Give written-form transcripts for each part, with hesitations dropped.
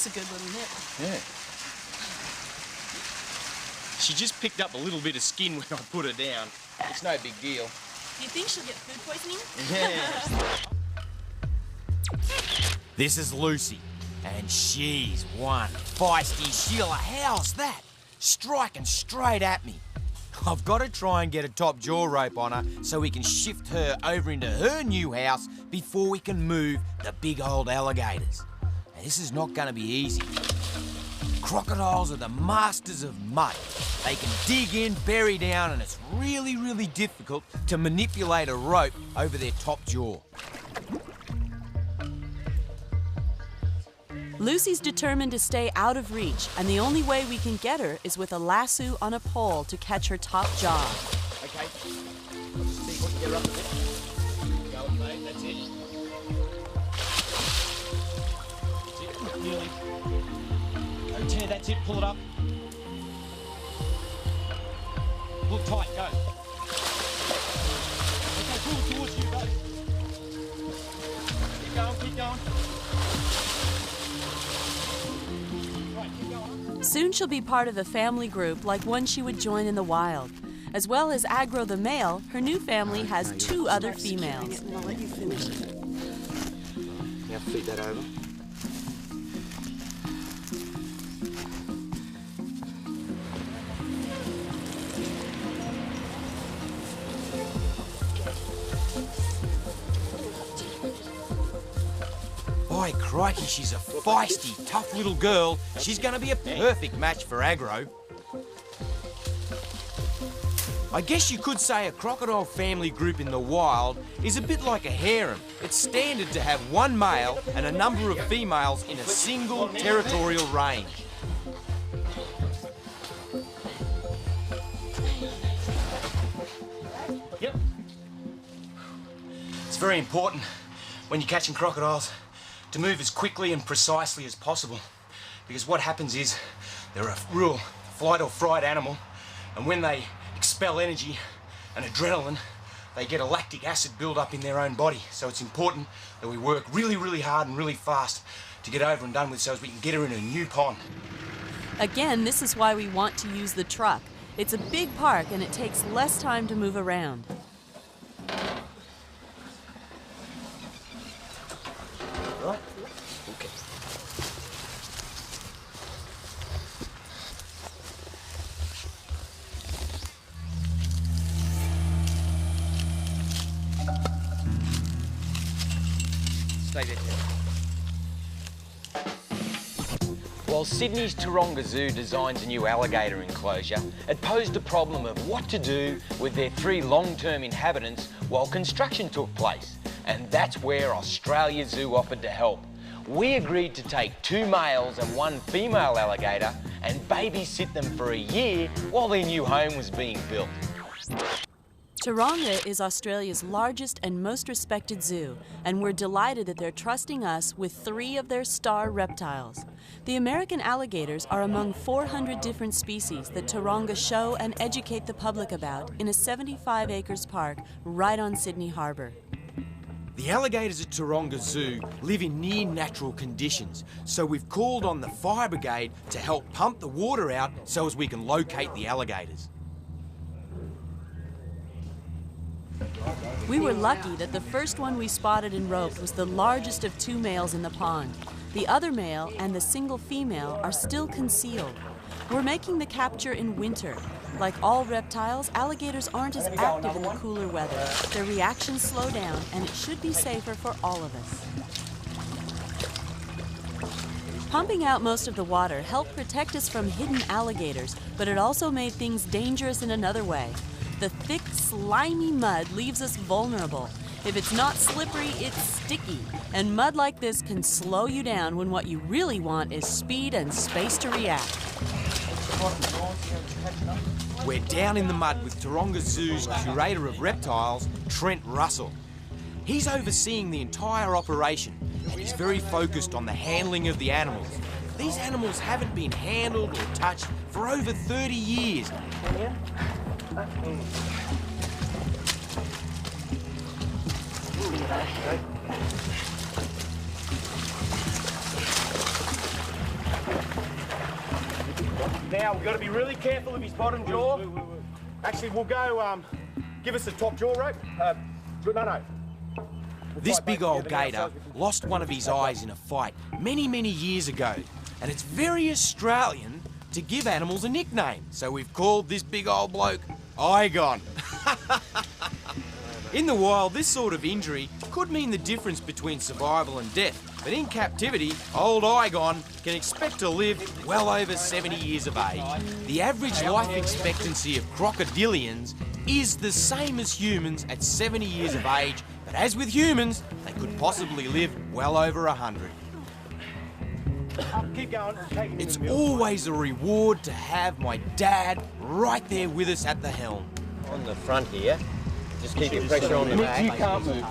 That's a good little nip. Yeah. She just picked up a little bit of skin when I put her down. It's no big deal. Do you think she'll get food poisoning? Yeah. This is Lucy, and she's one feisty Sheila. How's that? Striking straight at me. I've got to try and get a top jaw rope on her so we can shift her over into her new house before we can move the big old alligators. Now, this is not going to be easy. Crocodiles are the masters of mud. They can dig in, bury down, and it's really, really difficult to manipulate a rope over their top jaw. Lucy's determined to stay out of reach, and the only way we can get her is with a lasso on a pole to catch her top jaw. Okay. Let's see what you get up with it. Go on, mate. That's it. That's it. Nearly. Go tear, that's it. Pull it up. Pull it tight. Go. Okay, pull it towards you, bud. Keep going, keep going. Soon she'll be part of a family group like one she would join in the wild. As well as Agro the male, her new family has 2 other females. I'll let you finish it. Now feed that over. By crikey, she's a feisty, tough little girl. She's going to be a perfect match for Agro. I guess you could say a crocodile family group in the wild is a bit like a harem. It's standard to have one male and a number of females in a single territorial range. Yep. It's very important when you're catching crocodiles to move as quickly and precisely as possible, because what happens is they're a real flight or fright animal, and when they expel energy and adrenaline, they get a lactic acid build up in their own body. So it's important that we work really, really hard and really fast to get over and done with so as we can get her in a new pond. Again, this is why we want to use the truck. It's a big park and it takes less time to move around. Right? Okay. Stay there. While Sydney's Taronga Zoo designs a new alligator enclosure, it posed a problem of what to do with their 3 long-term inhabitants while construction took place. And that's where Australia Zoo offered to help. We agreed to take 2 males and 1 female alligator and babysit them for a year while their new home was being built. Taronga is Australia's largest and most respected zoo, and we're delighted that they're trusting us with 3 of their star reptiles. The American alligators are among 400 different species that Taronga show and educate the public about in a 75 acres park right on Sydney Harbour. The alligators at Taronga Zoo live in near natural conditions, so we've called on the fire brigade to help pump the water out so as we can locate the alligators. We were lucky that the first one we spotted and roped was the largest of 2 males in the pond. The other male and the single female are still concealed. We're making the capture in winter. Like all reptiles, alligators aren't as active in the cooler weather. Their reactions slow down, and it should be safer for all of us. Pumping out most of the water helped protect us from hidden alligators, but it also made things dangerous in another way. The thick, slimy mud leaves us vulnerable. If it's not slippery, it's sticky. And mud like this can slow you down when what you really want is speed and space to react. We're down in the mud with Taronga Zoo's curator of reptiles, Trent Russell. He's overseeing the entire operation, and he's very focused on the handling of the animals. These animals haven't been handled or touched for over 30 years. Now, we've got to be really careful of his bottom jaw. Actually, we'll go, give us a top jaw rope. No. This big old gator lost one of his eyes in a fight many, many years ago, and it's very Australian to give animals a nickname, so we've called this big old bloke Igon. In the wild, this sort of injury could mean the difference between survival and death, but in captivity, old Igon can expect to live well over 70 years of age. The average life expectancy of crocodilians is the same as humans at 70 years of age, but as with humans, they could possibly live well over 100. Keep going. It's always a reward to have my dad right there with us at the helm. On the front here, just keep your pressure on the back. You can't move.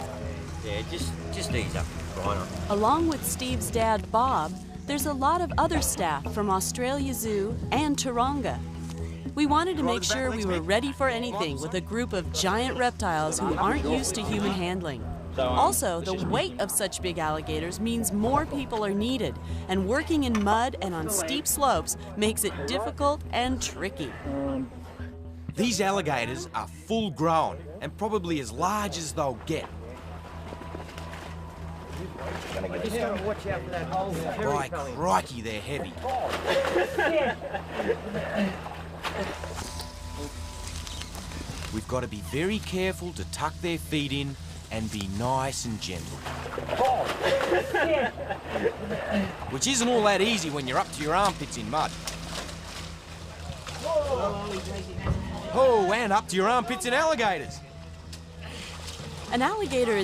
Yeah, just ease up. Right on. Along with Steve's dad, Bob, there's a lot of other staff from Australia Zoo and Taronga. We wanted to make sure we were ready for anything with a group of giant reptiles who aren't used to human handling. Also, the weight of such big alligators means more people are needed, and working in mud and on steep slopes makes it difficult and tricky. These alligators are full grown and probably as large as they'll get. Just gotta watch out for that hole. By crikey, they're heavy. We've got to be very careful to tuck their feet in and be nice and gentle. Which isn't all that easy when you're up to your armpits in mud. Oh, and up to your armpits in alligators. An alligator is